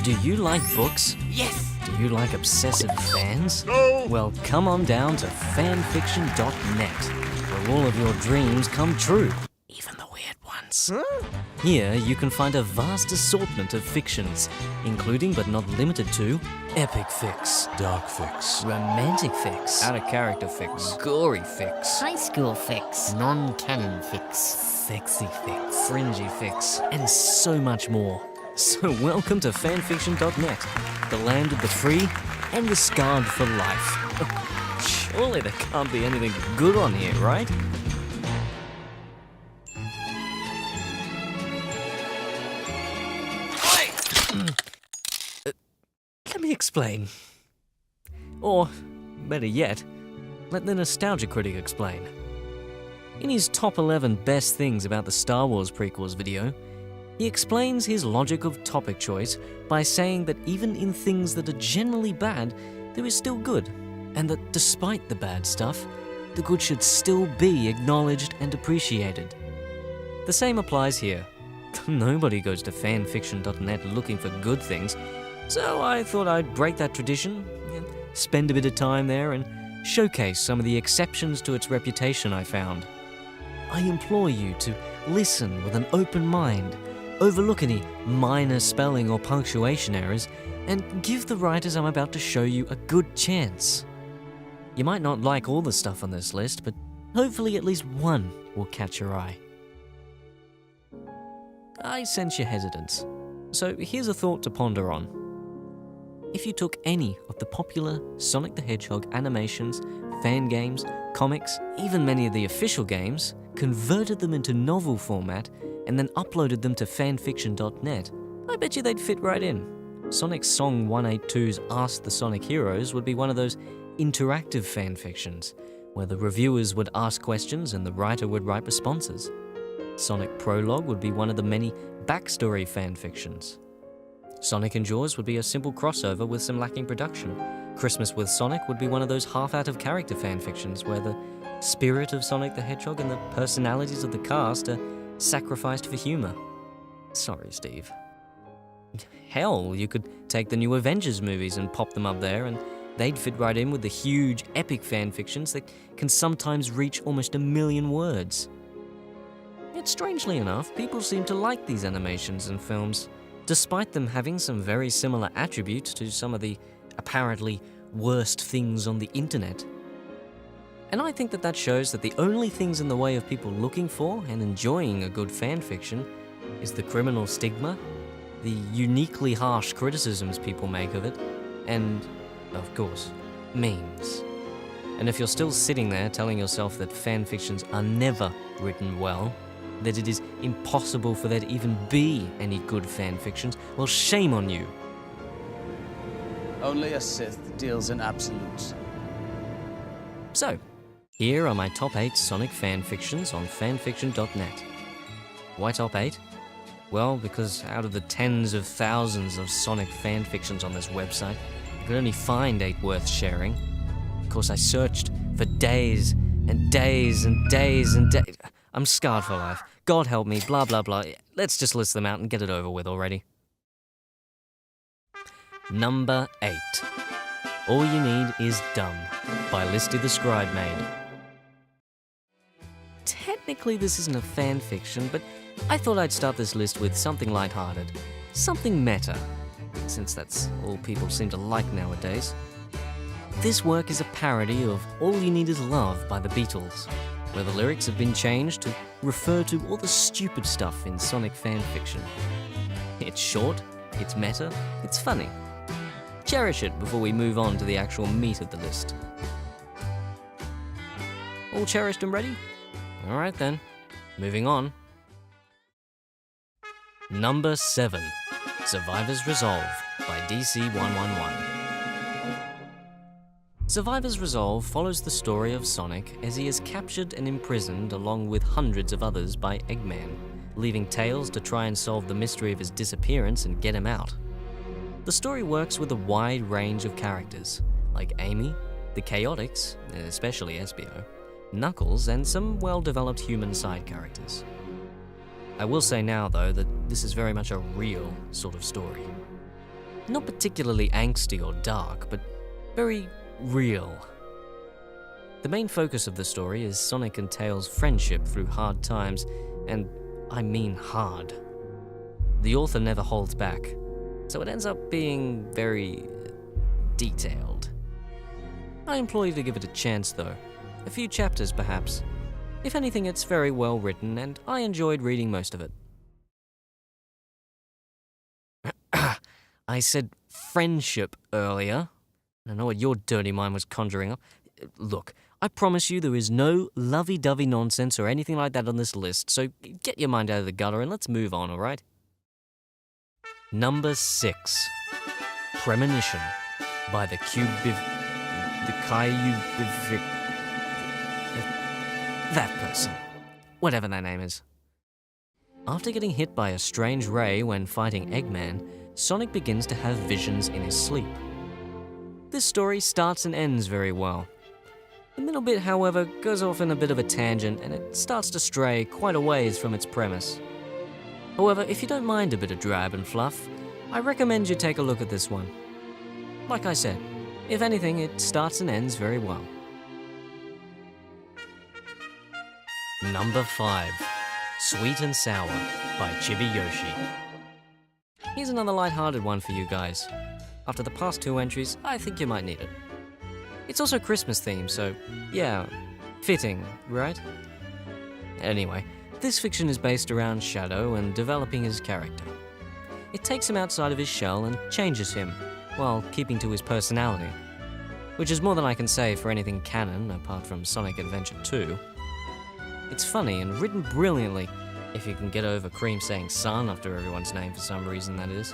Do you like books? Yes! Do you like obsessive fans? No! Well, come on down to fanfiction.net, where all of your dreams come true, even the weird ones. Huh? Here you can find a vast assortment of fictions, including but not limited to epic fics, Dark fics. romantic fics, out-of-character fics, gory fics, High school fix. Non-canon fix. sexy fics, fringy fics, and so much more. So welcome to fanfiction.net, the land of the free and the scarred for life. Surely there can't be anything good on here, right? Let me explain. Or, better yet, let the nostalgia critic explain. In his top 11 best things about the Star Wars prequels video, he explains his logic of topic choice by saying that even in things that are generally bad, there is still good, and that despite the bad stuff, the good should still be acknowledged and appreciated. The same applies here. Nobody goes to fanfiction.net looking for good things, so I thought I'd break that tradition, spend a bit of time there, and showcase some of the exceptions to its reputation I found. I implore you to listen with an open mind, overlook any minor spelling or punctuation errors, and give the writers I'm about to show you a good chance. You might not like all the stuff on this list, but hopefully at least one will catch your eye. I sense your hesitance, so here's a thought to ponder on. If you took any of the popular Sonic the Hedgehog animations, fan games, comics, even many of the official games, converted them into novel format, and then uploaded them to fanfiction.net, I bet you they'd fit right in. Sonic Song 182's Ask the Sonic Heroes would be one of those interactive fanfictions, where the reviewers would ask questions and the writer would write responses. Sonic Prologue would be one of the many backstory fanfictions. Sonic Endures would be a simple crossover with some lacking production. Christmas with Sonic would be one of those half-out-of-character fanfictions where the spirit of Sonic the Hedgehog and the personalities of the cast are sacrificed for humor. Sorry, Steve. Hell, you could take the new Avengers movies and pop them up there, and they'd fit right in with the huge epic fanfictions that can sometimes reach almost 1 million words. Yet strangely enough, people seem to like these animations and films, despite them having some very similar attributes to some of the apparently worst things on the internet. And I think that shows that the only things in the way of people looking for and enjoying a good fanfiction is the criminal stigma, the uniquely harsh criticisms people make of it, and, of course, memes. And if you're still sitting there telling yourself that fanfictions are never written well, that it is impossible for there to even be any good fanfictions, well, shame on you. Only a Sith deals in absolutes. So, here are my top 8 Sonic fanfictions on fanfiction.net. Why top 8? Well, because out of the tens of thousands of Sonic fanfictions on this website, I could only find 8 worth sharing. Of course, I searched for days and days and days and days. I'm scarred for life. God help me, blah blah blah. Let's just list them out and get it over with already. Number 8. All You Need Is Dumb by Listy the Scribe Maid. Technically this isn't a fan fiction, but I thought I'd start this list with something lighthearted, something meta, since that's all people seem to like nowadays. This work is a parody of All You Need Is Love by the Beatles, where the lyrics have been changed to refer to all the stupid stuff in Sonic fanfiction. It's short, it's meta, it's funny. Cherish it before we move on to the actual meat of the list. All cherished and ready? Alright then, moving on. Number 7. Survivor's Resolve by DC111. Survivor's Resolve follows the story of Sonic as he is captured and imprisoned along with hundreds of others by Eggman, leaving Tails to try and solve the mystery of his disappearance and get him out. The story works with a wide range of characters, like Amy, the Chaotix, especially Espio, Knuckles, and some well-developed human side characters. I will say now, though, that this is very much a real sort of story. Not particularly angsty or dark, but very real. The main focus of the story is Sonic and Tails' friendship through hard times, and I mean hard. The author never holds back, so it ends up being very detailed. I implore you to give it a chance though. A few chapters perhaps. If anything, it's very well written and I enjoyed reading most of it. I said friendship earlier. I know what your dirty mind was conjuring up. Look, I promise you there is no lovey-dovey nonsense or anything like that on this list, so get your mind out of the gutter and let's move on, alright? Number 6. Premonition by the Kayubivic... that person. Whatever that name is. After getting hit by a strange ray when fighting Eggman, Sonic begins to have visions in his sleep. This story starts and ends very well. The middle bit, however, goes off in a bit of a tangent and it starts to stray quite a ways from its premise. However, if you don't mind a bit of drab and fluff, I recommend you take a look at this one. Like I said, if anything, it starts and ends very well. Number 5. Sweet and Sour by Chibi Yoshi. Here's another light-hearted one for you guys. After the past 2 entries, I think you might need it. It's also Christmas themed, so yeah, fitting, right? Anyway, this fiction is based around Shadow and developing his character. It takes him outside of his shell and changes him, while keeping to his personality. Which is more than I can say for anything canon, apart from Sonic Adventure 2. It's funny and written brilliantly, if you can get over Cream saying son after everyone's name for some reason, that is.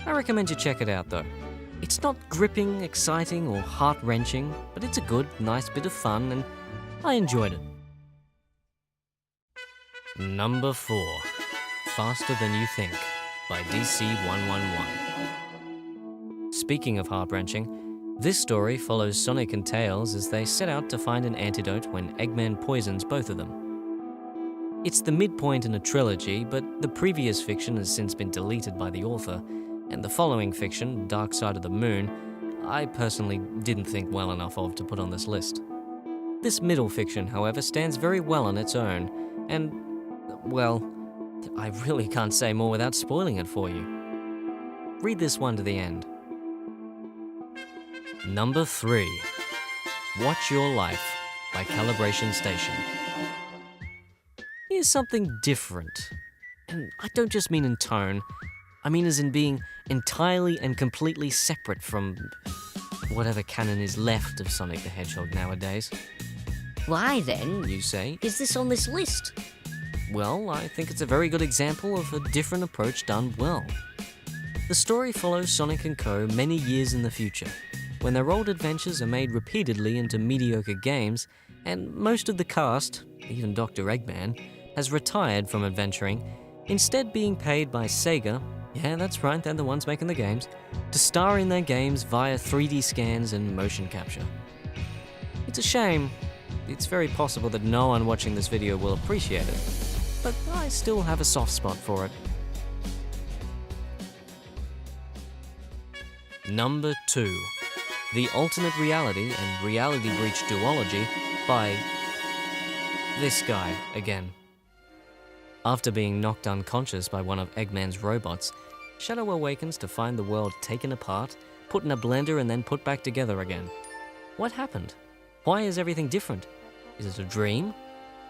I recommend you check it out though. It's not gripping, exciting, or heart-wrenching, but it's a good, nice bit of fun, and I enjoyed it. Number 4. Faster Than You Think by DC111. Speaking of heart-wrenching, this story follows Sonic and Tails as they set out to find an antidote when Eggman poisons both of them. It's the midpoint in a trilogy, but the previous fiction has since been deleted by the author, and the following fiction, Dark Side of the Moon, I personally didn't think well enough of to put on this list. This middle fiction, however, stands very well on its own, and, well, I really can't say more without spoiling it for you. Read this one to the end. Number 3. Watch Your Life by Calibration Station. Here's something different. And I don't just mean in tone, I mean as in being entirely and completely separate from whatever canon is left of Sonic the Hedgehog nowadays. Why then You say? is this on this list? Well, I think it's a very good example of a different approach done well. The story follows Sonic and Co. many years in the future, when their old adventures are made repeatedly into mediocre games, and most of the cast, even Dr. Eggman, has retired from adventuring, instead being paid by Sega, yeah that's right, they're the ones making the games, to star in their games via 3D scans and motion capture. It's a shame. It's very possible that no one watching this video will appreciate it, but I still have a soft spot for it. Number 2. The Alternate Reality and Reality Breach Duology by this guy again. After being knocked unconscious by one of Eggman's robots, Shadow awakens to find the world taken apart, put in a blender and then put back together again. What happened? Why is everything different? Is it a dream?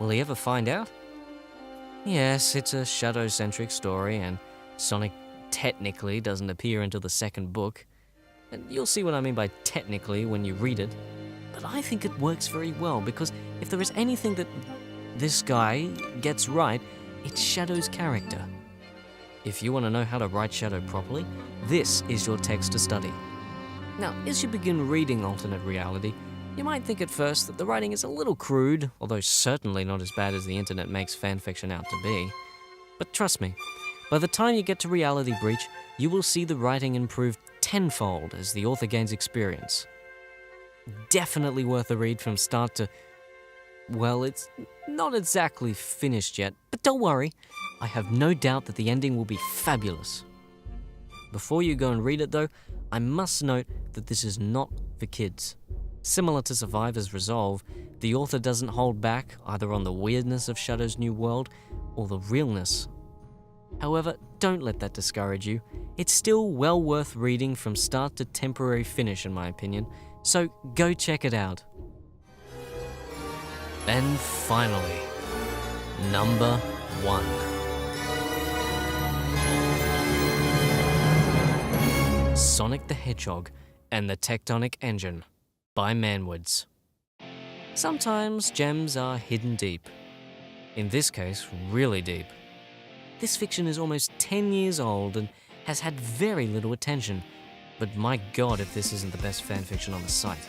Will he ever find out? Yes, it's a Shadow-centric story and Sonic technically doesn't appear until the second book. And you'll see what I mean by technically when you read it. But I think it works very well because if there is anything that this guy gets right, it's Shadow's character. If you want to know how to write Shadow properly, this is your text to study. Now, as you begin reading Alternate Reality, you might think at first that the writing is a little crude, although certainly not as bad as the internet makes fanfiction out to be. But trust me, by the time you get to Reality Breach, you will see the writing improve tenfold as the author gains experience. Definitely worth a read from start to... Well, it's not exactly finished yet, but don't worry, I have no doubt that the ending will be fabulous. Before you go and read it though, I must note that this is not for kids. Similar to Survivor's Resolve, the author doesn't hold back either on the weirdness of Shadow's new world or the realness. However, don't let that discourage you. It's still well worth reading from start to temporary finish in my opinion, so go check it out. And finally, number 1. Sonic the Hedgehog and the Tectonic Engine by Manwoods. Sometimes gems are hidden deep. In this case, really deep. This fiction is almost 10 years old and has had very little attention, but my god if this isn't the best fanfiction on the site.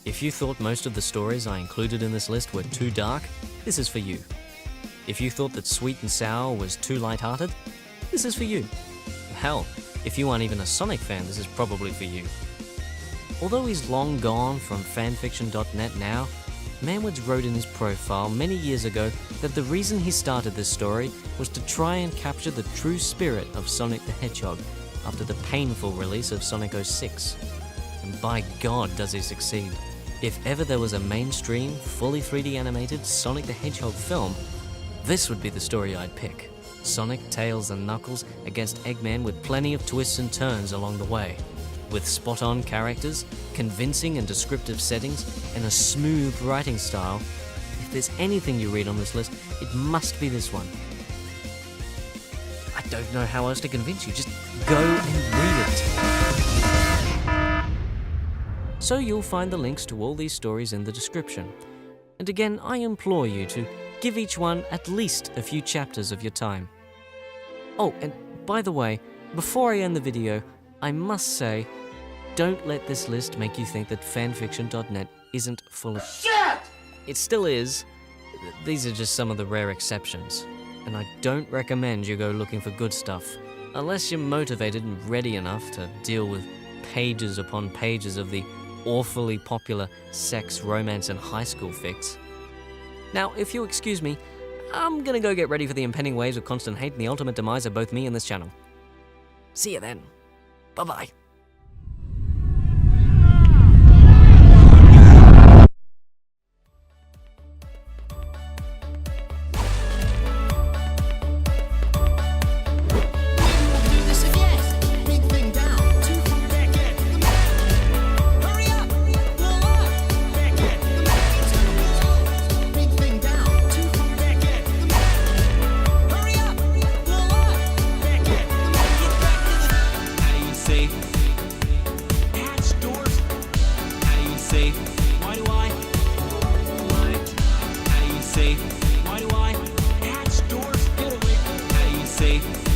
If you thought most of the stories I included in this list were too dark, this is for you. If you thought that Sweet and Sour was too lighthearted, this is for you. Hell, if you aren't even a Sonic fan, this is probably for you. Although he's long gone from fanfiction.net now, Manwoods wrote in his profile many years ago that the reason he started this story was to try and capture the true spirit of Sonic the Hedgehog after the painful release of Sonic 06. And by God does he succeed. If ever there was a mainstream, fully 3D animated Sonic the Hedgehog film, this would be the story I'd pick. Sonic, Tails and Knuckles against Eggman with plenty of twists and turns along the way. With spot-on characters, convincing and descriptive settings, and a smooth writing style, if there's anything you read on this list, it must be this one. I don't know how else to convince you, just go and read it. So you'll find the links to all these stories in the description. And again, I implore you to give each one at least a few chapters of your time. Oh, and by the way, before I end the video, I must say, don't let this list make you think that fanfiction.net isn't full of shit! It still is. These are just some of the rare exceptions. And I don't recommend you go looking for good stuff, unless you're motivated and ready enough to deal with pages upon pages of the awfully popular sex, romance, and high school fics. Now, if you'll excuse me, I'm gonna go get ready for the impending waves of constant hate and the ultimate demise of both me and this channel. See you then. Bye-bye. Why do I? How do you say? Why do I? Hatch doors, get away. How do you say?